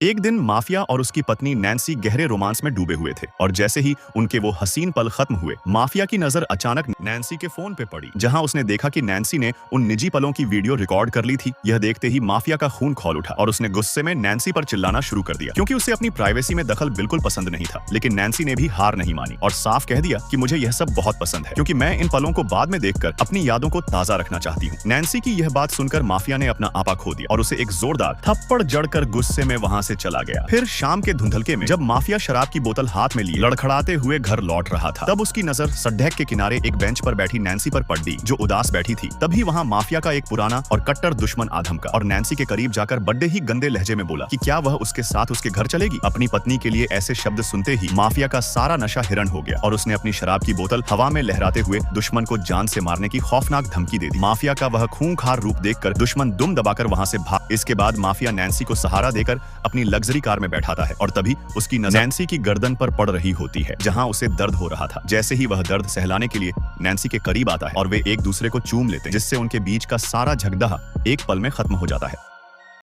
एक दिन माफिया और उसकी पत्नी नैन्सी गहरे रोमांस में डूबे हुए थे और जैसे ही उनके वो हसीन पल खत्म हुए, माफिया की नजर अचानक नैन्सी के फोन पे पड़ी, जहां उसने देखा कि नैन्सी ने उन निजी पलों की वीडियो रिकॉर्ड कर ली थी। यह देखते ही माफिया का खून खौल उठा और उसने गुस्से में नैन्सी पर चिल्लाना शुरू कर दिया, क्योंकि उसे अपनी प्राइवेसी में दखल बिल्कुल पसंद नहीं था। लेकिन नैन्सी ने भी हार नहीं मानी और साफ कह दिया कि मुझे यह सब बहुत पसंद है, क्योंकि मैं इन पलों को बाद में देखकर अपनी यादों को ताजा रखना चाहती हूँ। नैन्सी की यह बात सुनकर माफिया ने अपना आपा खो दिया और उसे एक जोरदार थप्पड़ जड़कर गुस्से में वहां से चला गया। फिर शाम के धुंधलके में जब माफिया शराब की बोतल हाथ में लिए लड़खड़ाते हुए घर लौट रहा था, तब उसकी नजर सड़क के किनारे एक बेंच पर बैठी नैन्सी पर पड़ी, जो उदास बैठी थी। तभी वहां माफिया का एक पुराना और कट्टर दुश्मन आ धमका और नैन्सी के करीब जाकर बड़े ही गंदे लहजे में बोला कि क्या वह उसके साथ उसके घर चलेगी। अपनी पत्नी के लिए ऐसे शब्द सुनते ही माफिया का सारा नशा हिरण हो गया और उसने अपनी शराब की बोतल हवा में लहराते हुए दुश्मन को जान से मारने की खौफनाक धमकी दे दी। माफिया का वह खूंखार रूप देखकर दुश्मन दुम दबाकर वहां से भाग। इसके बाद माफिया नैन्सी को सहारा देकर अपनी लग्जरी कार में बैठाता है और तभी उसकी नजर नैन्सी की गर्दन पर पड़ रही होती है, जहां उसे दर्द हो रहा था। जैसे ही वह दर्द सहलाने के लिए नैन्सी के करीब आता है और वे एक दूसरे को चूम लेते हैं, जिससे उनके बीच का सारा झगड़ा एक पल में खत्म हो जाता है।